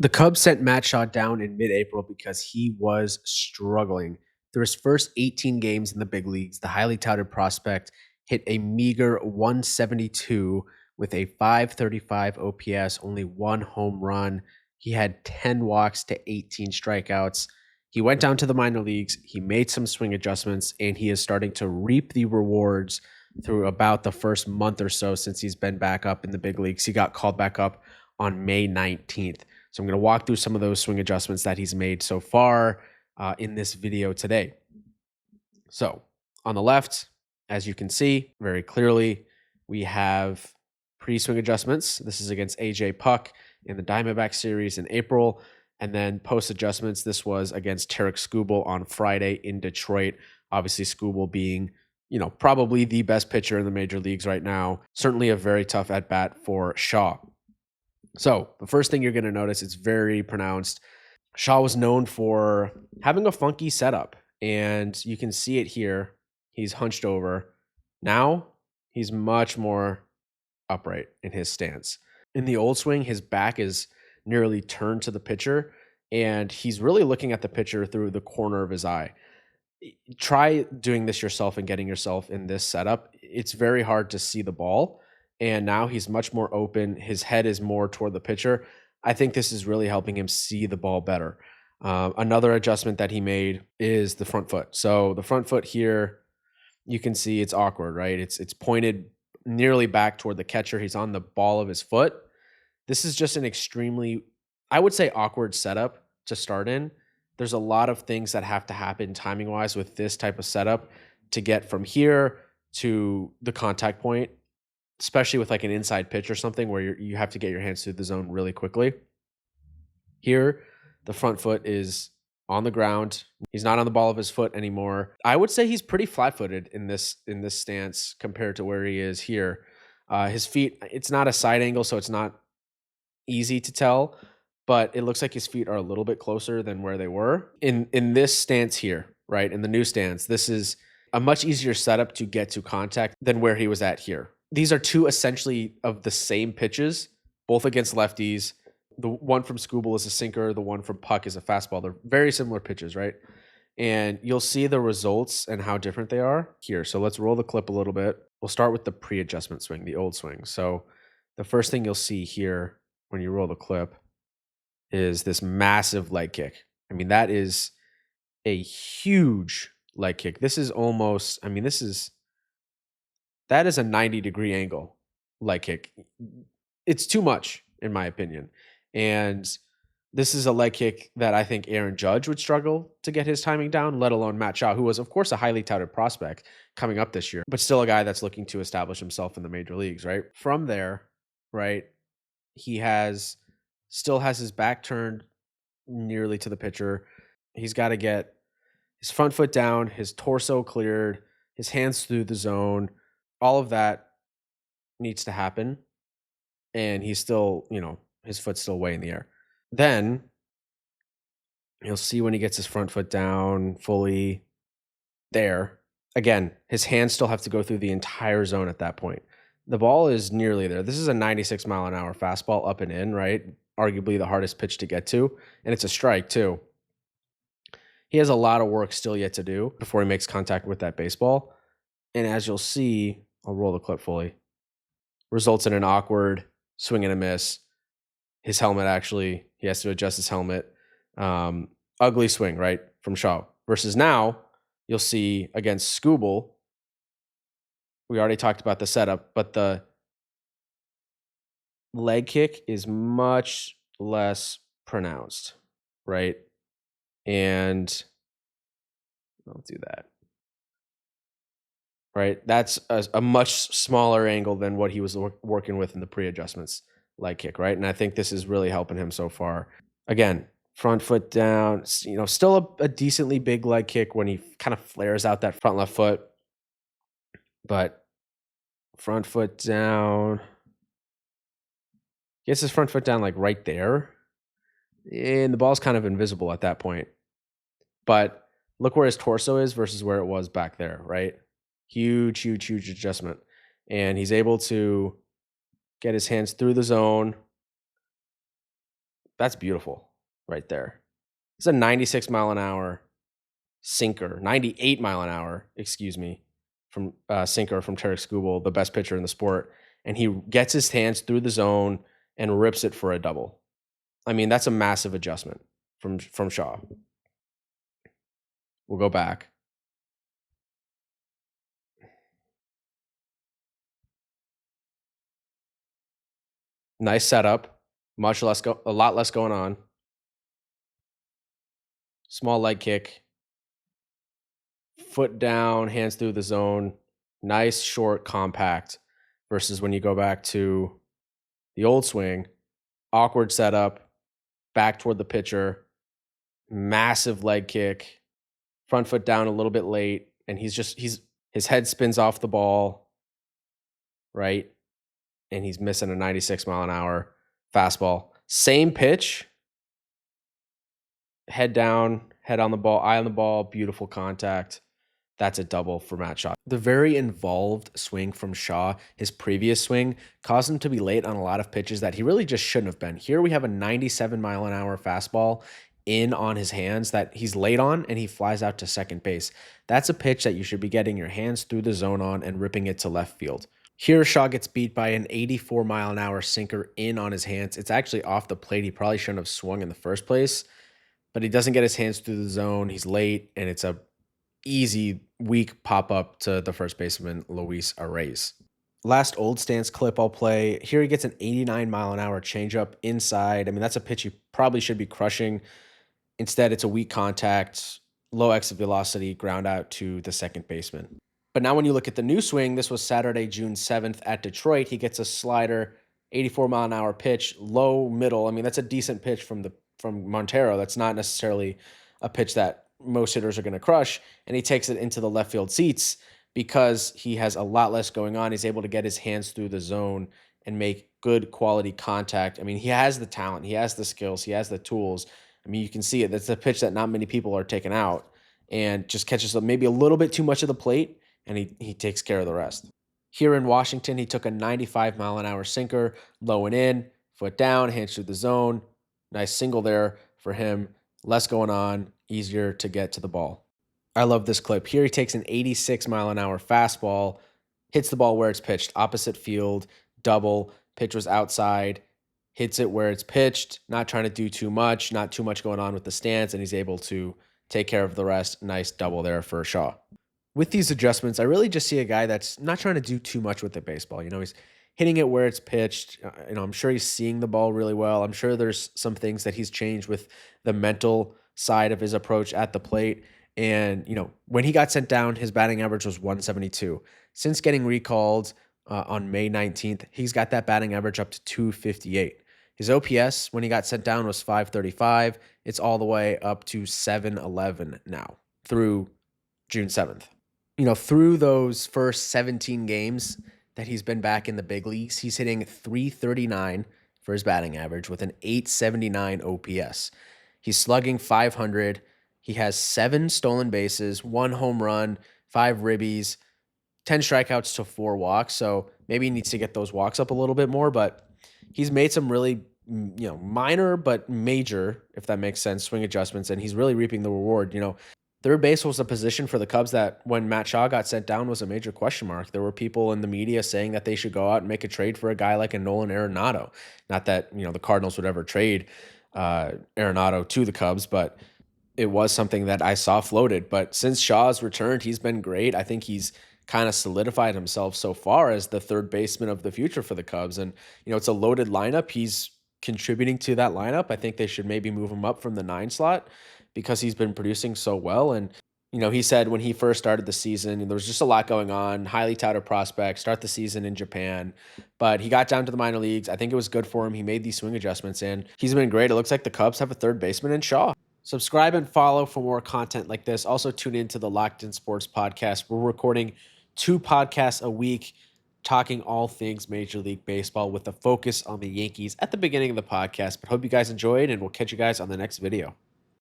The Cubs sent Matt Shaw down in mid-April because he was struggling. Through his first 18 games in the big leagues, the highly touted prospect hit a meager 172 with a 535 OPS, only one home run. He had 10 walks to 18 strikeouts. He went down to the minor leagues, he made some swing adjustments, and he is starting to reap the rewards through about the first month or so since he's been back up in the big leagues. He got called back up on May 19th. So I'm going to walk through some of those swing adjustments that he's made so far in this video today. So on the left, as you can see very clearly, we have pre-swing adjustments. This is against AJ Puck in the Diamondback series in April. And then post adjustments, this was against Tarek Skubal on Friday in Detroit. Obviously, Skubal being, probably the best pitcher in the major leagues right now. Certainly a very tough at-bat for Shaw. So the first thing you're going to notice, it's very pronounced. Shaw was known for having a funky setup, and you can see it here. He's hunched over. Now he's much more upright in his stance. In the old swing, his back is nearly turned to the pitcher, and he's really looking at the pitcher through the corner of his eye. Try doing this yourself and getting yourself in this setup. It's very hard to see the ball. And now he's much more open. His head is more toward the pitcher. I think this is really helping him see the ball better. Another adjustment that he made is the front foot. So the front foot here, you can see it's awkward, right? It's pointed nearly back toward the catcher. He's on the ball of his foot. This is just an extremely, I would say, awkward setup to start in. There's a lot of things that have to happen timing-wise with this type of setup to get from here to the contact point, especially with like an inside pitch or something where you have to get your hands through the zone really quickly. Here, the front foot is on the ground. He's not on the ball of his foot anymore. I would say he's pretty flat-footed in this stance compared to where he is here. His feet, it's not a side angle, so it's not easy to tell, but it looks like his feet are a little bit closer than where they were. In this stance here, right, in the new stance, this is a much easier setup to get to contact than where he was at here. These are two essentially of the same pitches, both against lefties. The one from Skubal is a sinker. The one from Puck is a fastball. They're very similar pitches, right? And you'll see the results and how different they are here. So let's roll the clip a little bit. We'll start with the pre-adjustment swing, the old swing. So the first thing you'll see here when you roll the clip is this massive leg kick. I mean, that is a huge leg kick. This is almost, that is a 90-degree angle leg kick. It's too much, in my opinion. And this is a leg kick that I think Aaron Judge would struggle to get his timing down, let alone Matt Shaw, who was, of course, a highly touted prospect coming up this year, but still a guy that's looking to establish himself in the major leagues, right? From there, right, he still has his back turned nearly to the pitcher. He's got to get his front foot down, his torso cleared, his hands through the zone. All of that needs to happen. And he's still, his foot's still way in the air. Then you'll see when he gets his front foot down fully there. Again, his hands still have to go through the entire zone at that point. The ball is nearly there. This is a 96-mile-an-hour fastball up and in, right? Arguably the hardest pitch to get to. And it's a strike, too. He has a lot of work still yet to do before he makes contact with that baseball. And as you'll see, I'll roll the clip fully, results in an awkward swing and a miss. His helmet, actually, he has to adjust his helmet. Ugly swing, right, from Shaw. Versus now, you'll see against Skubal, we already talked about the setup, but the leg kick is much less pronounced, right? And I'll do that. Right? That's a much smaller angle than what he was working with in the pre-adjustments leg kick, right? And I think this is really helping him so far. Again, front foot down, still a decently big leg kick when he kind of flares out that front left foot. But front foot down, gets his front foot down like right there. And the ball's kind of invisible at that point. But look where his torso is versus where it was back there, right? Huge adjustment. And he's able to get his hands through the zone, That's beautiful right there. It's a 96 mile an hour sinker, 98 mile an hour, excuse me, from sinker from Tarek Skubal, the best pitcher in the sport. And he gets his hands through the zone and rips it for a double. I mean, that's a massive adjustment from Shaw. We'll go back. Nice setup. A lot less going on. Small leg kick. Foot down, hands through the zone. Nice, short, compact. Versus when you go back to the old swing, awkward setup, back toward the pitcher, massive leg kick, front foot down a little bit late, and his head spins off the ball, right? And he's missing a 96 mile an hour fastball. Same pitch, head down, head on the ball, eye on the ball, beautiful contact. That's a double for Matt Shaw. The very involved swing from Shaw, his previous swing, caused him to be late on a lot of pitches that he really just shouldn't have been. Here we have a 97 mile an hour fastball in on his hands that he's late on, and he flies out to second base. That's a pitch that you should be getting your hands through the zone on and ripping it to left field. Here, Shaw gets beat by an 84 mile an hour sinker in on his hands. It's actually off the plate. He probably shouldn't have swung in the first place, but he doesn't get his hands through the zone. He's late, and it's a easy, weak pop up to the first baseman, Luis Arraez. Last old stance clip I'll play. Here he gets an 89 mile an hour changeup inside. I mean, that's a pitch you probably should be crushing. Instead, it's a weak contact, low exit velocity, ground out to the second baseman. But now when you look at the new swing, this was Saturday, June 7th at Detroit. He gets a slider, 84 mile an hour pitch, low middle. I mean, that's a decent pitch from Montero. That's not necessarily a pitch that most hitters are going to crush. And he takes it into the left field seats because he has a lot less going on. He's able to get his hands through the zone and make good quality contact. I mean, he has the talent, he has the skills, he has the tools. I mean, you can see it. That's a pitch that not many people are taking out and just catches up maybe a little bit too much of the plate, and he takes care of the rest. Here in Washington, he took a 95 mile an hour sinker, low and in, foot down, hands through the zone. Nice single there for him. Less going on, easier to get to the ball. I love this clip. Here he takes an 86 mile an hour fastball, hits the ball where it's pitched, opposite field, double. Pitch was outside, hits it where it's pitched, not trying to do too much, not too much going on with the stance, and he's able to take care of the rest. Nice double there for Shaw. With these adjustments, I really just see a guy that's not trying to do too much with the baseball. You know, he's hitting it where it's pitched. I'm sure he's seeing the ball really well. I'm sure there's some things that he's changed with the mental side of his approach at the plate. And, when he got sent down, his batting average was 172. Since getting recalled on May 19th, he's got that batting average up to 258. His OPS when he got sent down was 535. It's all the way up to 711 now through June 7th. Through those first 17 games that he's been back in the big leagues, he's hitting 339 for his batting average with an 879 OPS. He's slugging 500. He has 7 stolen bases, 1 home run, 5 ribbies, 10 strikeouts to 4 walks. So maybe he needs to get those walks up a little bit more, but he's made some really, minor but major, if that makes sense, swing adjustments, and he's really reaping the reward. Third base was a position for the Cubs that when Matt Shaw got sent down was a major question mark. There were people in the media saying that they should go out and make a trade for a guy like a Nolan Arenado. Not that, the Cardinals would ever trade Arenado to the Cubs, but it was something that I saw floated. But since Shaw's returned, he's been great. I think he's kind of solidified himself so far as the third baseman of the future for the Cubs. And, it's a loaded lineup. He's contributing to that lineup. I think they should maybe move him up from the 9 slot because he's been producing so well. And, he said when he first started the season, there was just a lot going on, highly touted prospect, start the season in Japan. But he got down to the minor leagues. I think it was good for him. He made these swing adjustments, and he's been great. It looks like the Cubs have a third baseman in Shaw. Subscribe and follow for more content like this. Also tune into the Locked In Sports podcast. We're recording 2 podcasts a week talking all things Major League Baseball with a focus on the Yankees at the beginning of the podcast. But hope you guys enjoyed, and we'll catch you guys on the next video.